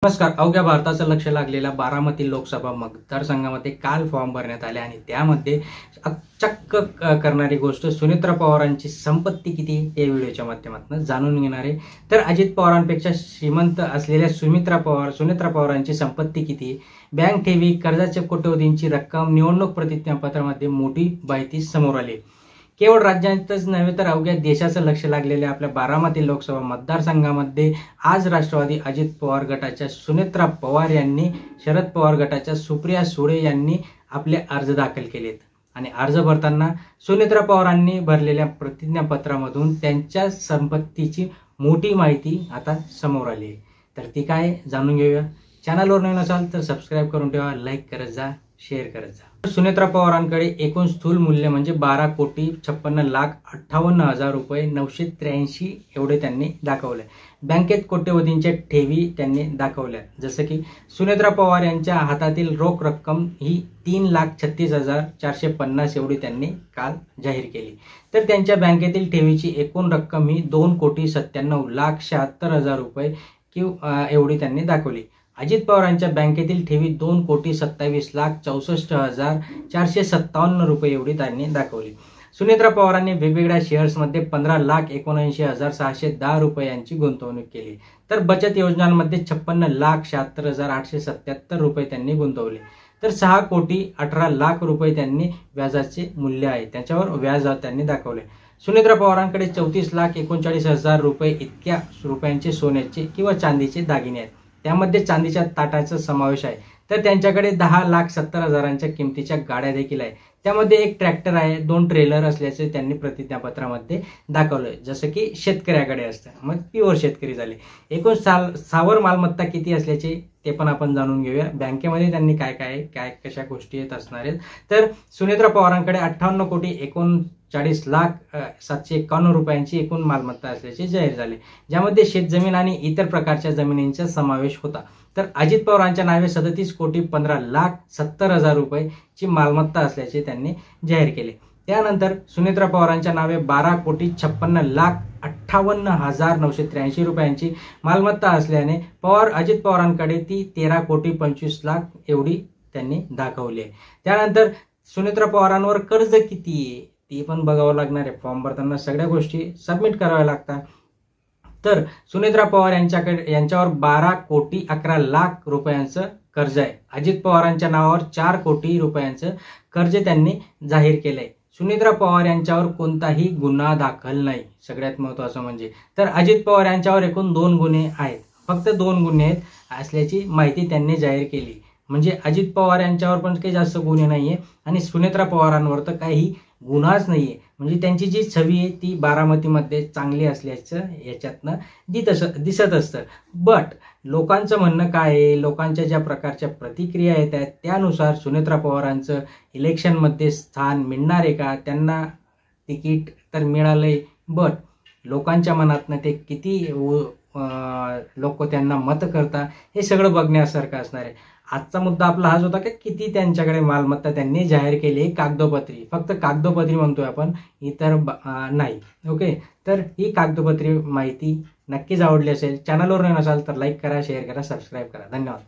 नमस्कार. अवघ्या भारताचं लक्ष लागलेल्या बारामती लोकसभा मतदारसंघामध्ये काल फॉर्म भरण्यात आले आणि त्यामध्ये चक्क करणारी गोष्ट सुनेत्रा पवारांची संपत्ती किती या व्हिडिओच्या माध्यमातून जाणून घेणार आहे. तर अजित पवारांपेक्षा श्रीमंत असलेल्या सुनेत्रा पवारांची संपत्ती किती, बँक ठेवी, कर्जाच्या कोट्यवधींची रक्कम, निवडणूक प्रतिज्ञापत्रामध्ये मोठी माहिती समोर आली. केवळ राज्यातच नव्हे तर अवघ्या देशाचं लक्ष लागलेल्या आपल्या बारामती लोकसभा मतदारसंघामध्ये आज राष्ट्रवादी अजित पवार गटाच्या सुनेत्रा पवार यांनी शरद पवार गटाच्या सुप्रिया सुळे यांनी आपले अर्ज दाखल केलेत आणि अर्ज भरताना सुनेत्रा पवारांनी भरलेल्या प्रतिज्ञापत्रामधून त्यांच्या संपत्तीची मोठी माहिती आता समोर आली आहे. तर ती काय जाणून घेऊया. चॅनलवर नवीन असाल तर सबस्क्राईब करून ठेवा, लाईक करत जा, शेअर करत जा. सुनेत्रा पवारांकडे एकूण स्थूल मूल्य म्हणजे 12,56,58,000 रुपये 983 एवढे त्यांनी दाखवले. बँकेत कोट्यवधींच्या ठेवी त्यांनी दाखवल्या. जसं की सुनेत्रा पवार यांच्या हातातील रोख रक्कम ही 3,36,450 एवढी त्यांनी काल जाहीर केली. तर त्यांच्या बँकेतील ठेवीची एकूण रक्कम ही 2,97,76,000 रुपये एवढी त्यांनी दाखवली. अजित पवारांच्या बँकेतील ठेवी 2,27,64,457 रुपये एवढी त्यांनी दाखवली. सुनेत्रा पवारांनी वेगवेगळ्या शेअर्समध्ये 15,79,610 रुपयांची गुंतवणूक केली. तर बचत योजनांमध्ये 56,76,877 रुपये त्यांनी गुंतवले. तर 6,18,00,000 रुपये त्यांनी व्याजाचे मूल्य आहे त्याच्यावर व्याज त्यांनी दाखवले. सुनेत्रा पवारांकडे 34,39,000 रुपये इतक्या रुपयांचे सोन्याचे किंवा चांदीचे दागिने आहेत. त्यामध्ये चांदीच्या ताटाचा समावेश आहे. तर त्यांच्याकडे 10,70,000 किमतीच्या गाड्या देखील आहे. त्यामध्ये एक ट्रॅक्टर आहे, 2 ट्रेलर असल्याचे त्यांनी प्रतिज्ञापत्रामध्ये दाखवलं. जसं की शेतकऱ्याकडे असतं, मग प्युअर शेतकरी झाले. एकूण स्थावर मालमत्ता किती असल्याचे ते पण आपण जाणून घेऊया. बँकेमध्ये त्यांनी काय कशा गोष्टी येत असणार आहेत. तर सुनेत्रा पवारांकडे 58,39,751 रुपयांची एकूण मालमत्ता असल्याचे जाहीर झाले, ज्यामध्ये शेतजमीन आणि इतर प्रकारच्या जमिनींचा समावेश होता. तर अजित पवारांच्या नावे 37,15,70,000 रुपयेची मालमत्ता असल्याचे त्यांनी जाहीर केले. त्यानंतर सुनेत्रा पवारांच्या नावे 12,56,58,983 रुपयांची मालमत्ता असल्याने अजित पवारांकडे ती 13,25,00,000 एवढी त्यांनी दाखवली आहे. त्यानंतर सुनेत्रा पवारांवर कर्ज किती आहे ती पण बघावं लागणार आहे. फॉर्म भरताना सगळ्या गोष्टी सबमिट कराव्या लागतात. तर सुनेत्रा पवार यांच्यावर 12,11,00,000 रुपयांचं कर्ज आहे. अजित पवारांच्या नावावर 4 कोटी रुपयांचं कर्ज त्यांनी जाहीर केलंय. सुनेत्रा पवार यांच्यावर कोणताही गुन्हा दाखल नाही, सगळ्यात महत्वाचं म्हणजे. तर अजित पवार यांच्यावर एकूण 2 गुन्हे आहेत, फक्त 2 गुन्हे असल्याची माहिती त्यांनी जाहीर केली. म्हणजे अजित पवार यांच्यावर पण काही जास्त गुन्हे नाहीये आणि सुनेत्रा पवारांवर तर काही गुन्हाच नाहीये. म्हणजे त्यांची जी छवी आहे ती बारामतीमध्ये चांगली असल्याचं याच्यातनं दिसत असतं. बट लोकांचं म्हणणं काय आहे, लोकांच्या ज्या प्रकारच्या प्रतिक्रिया येत आहेत त्यानुसार सुनेत्रा पवारांचं इलेक्शनमध्ये स्थान मिळणार आहे का, त्यांना तिकीट तर मिळालंय, बट लोकांच्या मनातनं ते किती लोक त्यांना मत करतात हे सगळं बघण्यासारखं असणार आहे. आजचा मुद्दा आपला हाच होता की किती त्यांच्याकडे मालमत्ता त्यांनी जाहीर केली आहे, कागदोपत्री, फक्त कागदोपत्री म्हणतोय आपण, इतर नाही. ओके, तर ही कागदोपत्री माहिती नक्कीच आवडली असेल. चॅनलवर नवीन असाल तर लाईक करा, शेअर करा, सबस्क्राईब करा. धन्यवाद.